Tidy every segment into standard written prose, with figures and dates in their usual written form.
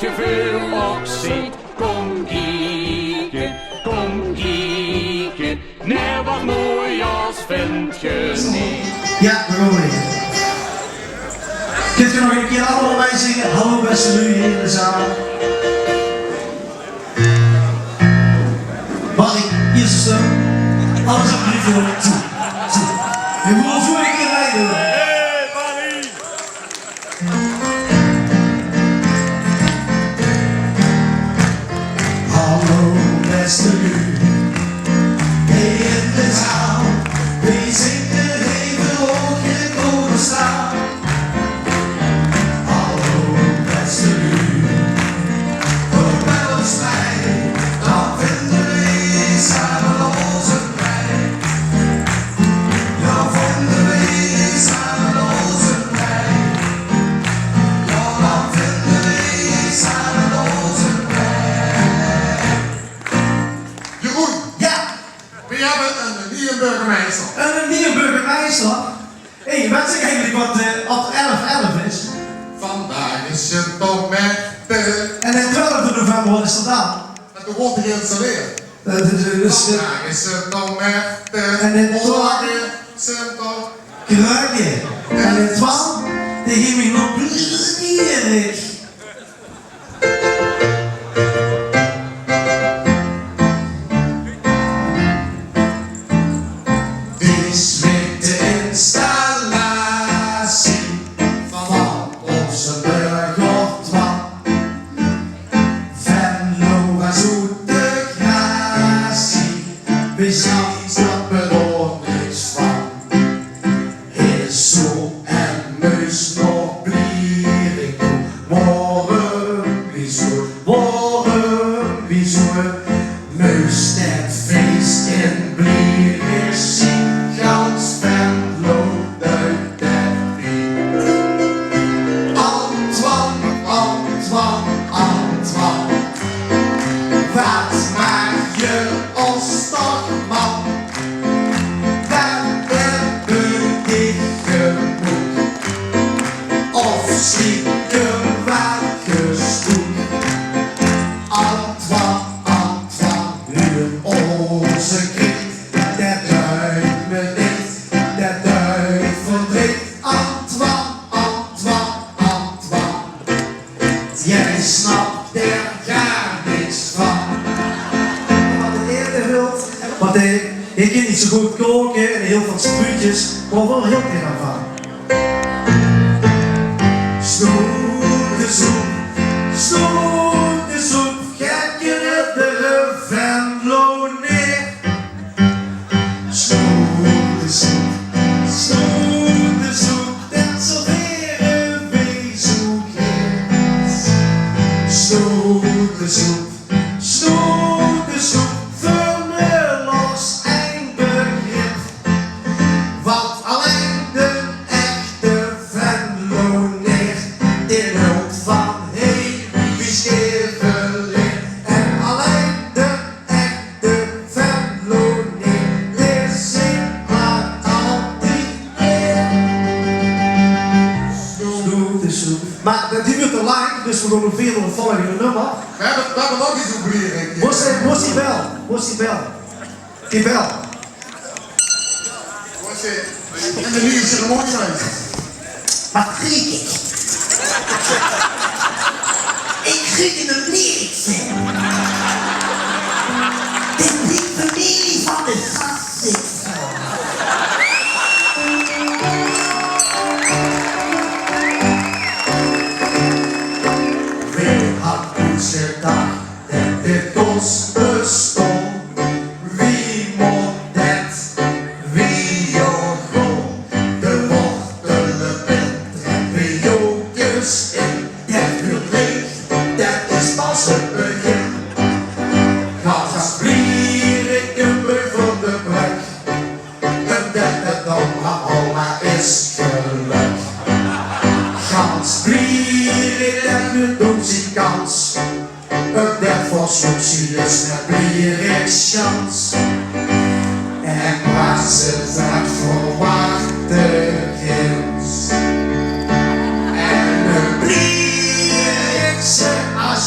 je veel ook ziet, kom kieken, nee wat mooi als vind je niet. Ja, we komen hier. Kunt u nog een keer allemaal bij zingen? Hallo beste lui hier in de zaal. Mag ik eerst een stuk? Alles op jullie voor. Je moet al voor een keer rijden. Hey, Barry! Hallo beste lui. In de zaal. Wie zingt er even hoog in koren staan? Hallo beste lui. Kom bij ons bij. Dan vinden we samen onze pijn. Dan vinden we samen onze pijn. Dan vinden we samen onze pijn. Jeroen, Ja, we hebben een nieuwe burgemeester. een nieuwe burgemeester. Hé, wat zeg eigenlijk wat 11-11 is? Vandaag is het toch met de... En de 12 november, wat is dat dan? Met de wordt geïnstalleerd. Dus Vandaag is het toch met de... En in Morgen is het toch... kruikje. En de 12, die geef ik nog plezier. Dit is met de installatie van onze burgertwan. Venlo en zoete gratie, we snappen er niks van. Is zo en muis nog blieren, morgen wie zo, muis net feest in blieren, zien gans Venlo uit het bier. Antoine, wat maak je ons toch man? Dat hebben we genoeg, of stiekem wat gestoek. Antoine, nu onze kriet, dat duidt me niet, dat duidt verdriet. Antoine, jij snapt er gar niks van. Wat de eten wilt, want ik kan niet zo goed koken en heel veel spuitjes, maar wel heel veel van. Snoetesoep, gekke ridderen Venlo neer. Snoetesoep, dat serveren we zo graag. Snoetesoep, Vermeulen's eindbegrip. Want alleen de echte Venloner in hulp van wie Scheveling. En alleen de echte Venloner, de zin maar altijd weer. Snoetesoep. Maar die wordt te lang, dus we gaan nog veel een volgende nummer. We hebben nog iets op blieren. Moest die bel? Die bel. En de nieuwe ceremonie zijn. Wat kriek ik? Ik kriek in de niks. Dit is de familie van de gastzitser. Wie had ons gedacht dat dit ons bestond? Wie moet het? Wie jorgon? De wortelen bent en wie jookjes in. Het publiek, dat is pas het begin. Gaat vliegen in van de plek. En dat het oma is geluk. Gans vliegen en de kans. Dat verzoekt ze dus naar blierikschans. En waar ze dat verwachten kinds. En een blierikse als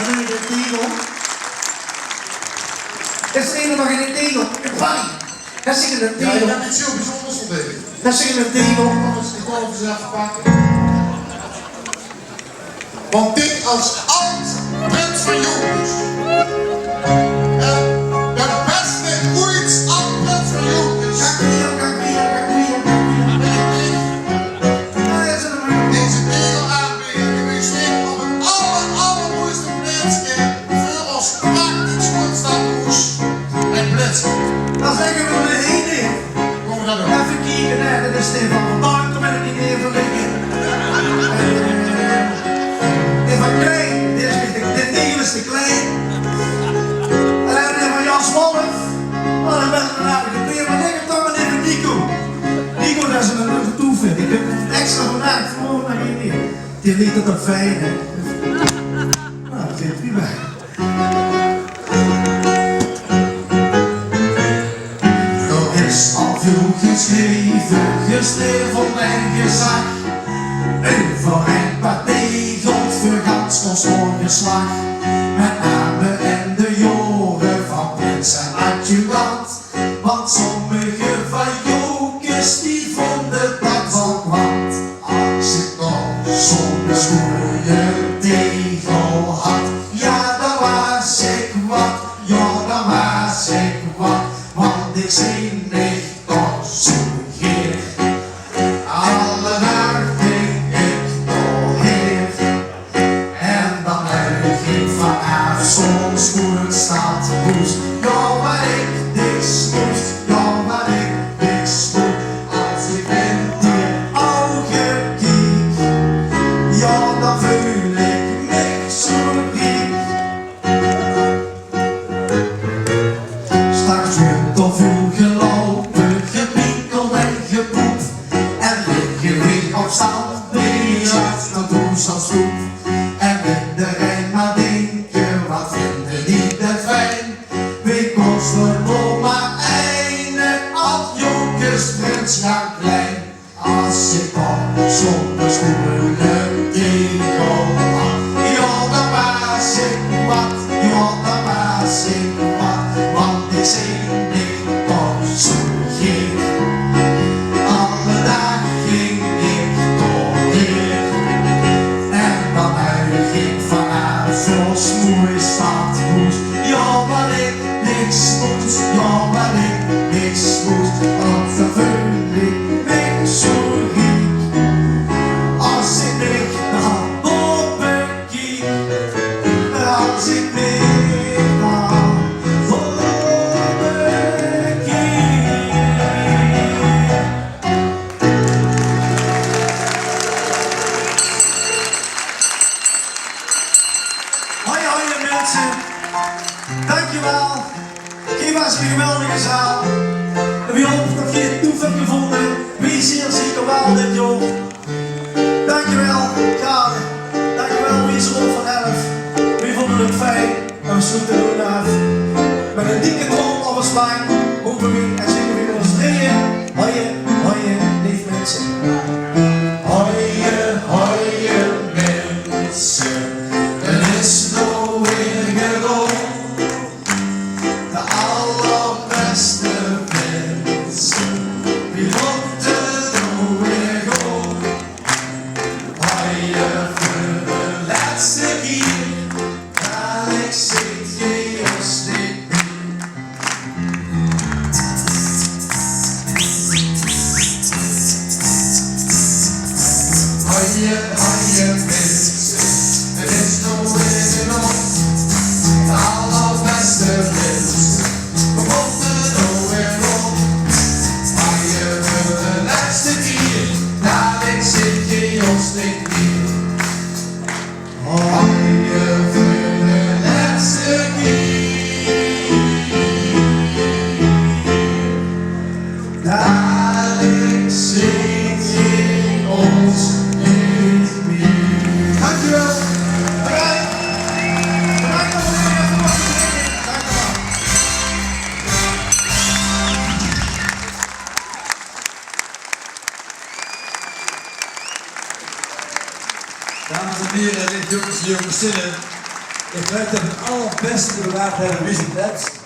Dan ben ik de tegel. Dat is de ene nog in de tegel. Ik bang. Dat zit in de Ja, je tegel. bent niet zo bijzonders ontdekt. Dat zit in de tegel. Dat is de golf zelf pakken. Want dit als oud prins van jongens. De beste ooit oud prins van jongens. Deze kerel aanbieden. Die wil zeker op het allermooiste plaatsje. Voor ons praktisch goed staat hoes. En plitsen. Dan zeggen we de ene. Kom we dat doen. Even kijken, nee, dat is Stefan van Bank, daar ben ik niet meer van liggen. Van Klein, dit ding is te klein. En dan heb je van Jan Wolf. Oh, dan ben ik een aardige peer, maar denk ik toch maar even Nico. Nico, dat is een toevind. Ik heb er extra vandaag gewoon naar hier. Die liet het ook fijn, hè. Nou, dat zit niet bij. Er is al veel geschreven en gezag. Over een paar tegels vergans ons ongeslag. Met name in de jaren van prins en adjudant. Want sommige van jokers die vonden dat wel kwant. Als ik nog zo'n schoenen tegel had, ja dan was ik wat, ja dan was ik wat. Want ik zie niet toch zo geer. Alle dag ging ik doorheen. En dan heb ik vanaf zo'n schoen staat roest. Ja, maar ik niks moest, ja, maar ik niks moet. Als ik in die ogen kijk, ja, dan voel ik niks zo riek. Straks wordt er veel gelopen, gepinkeld en gepoept. En liggen weer op stand, biljart, dat doen ze als goed. En iedereen maar denken, wat vinden die dat fijn? Wie kost er nog maar einde, als jokers prins gaan klein. Als ik dan zonder schoenen tegel had, ja dan was ik wat, ja dan was ik wat. Want ik zie niet toch zo geer. Alle dag ging ik doorheen. En dan huig ik vanaf zoals mooi staat moest. Ja, maar ik niks moest, ja, maar ik niks moest. Want dan voel ik niks zo riek. Als ik niet naar boven kijk, als ik niet naar boven kijk. Hoi, hoi mensen. Dankjewel. Hier was een geweldige zaal. En we hopen dat je het tof hebt gevonden. Wie zeer zeker wel dit jaar. Dankjewel, Kade. Dankjewel, Wieserop van Elf. We vonden het fijn. En we sluiten doen af. Met een dikke trom op een spijn. Hopen we en zingen we ons drieën. Hoi, hoi, lief mensen. Hoi, hoi, mensen. Er is nog weer gedaan. De allerbeste mensen, wie moeten nog weer gaan? Hoi, voor de laatste keer, dat ik zit je als niet meer. Hoi, hoi, mensen, er is nog weer gedaan. De allerbeste mensen, we moeten nog weer rond. Maar je wil de laatste keer, dadelijk zit je ons niet meer. Maar je wil de laatste keer, dadelijk zit je ons niet meer. Dankjewel. Bedankt. Bedankt nog even voor de zingen. Dankjewel. Dames en heren, jongens en jongens, Ik weet dat het allerbeste bewaard hebben, wie is het net?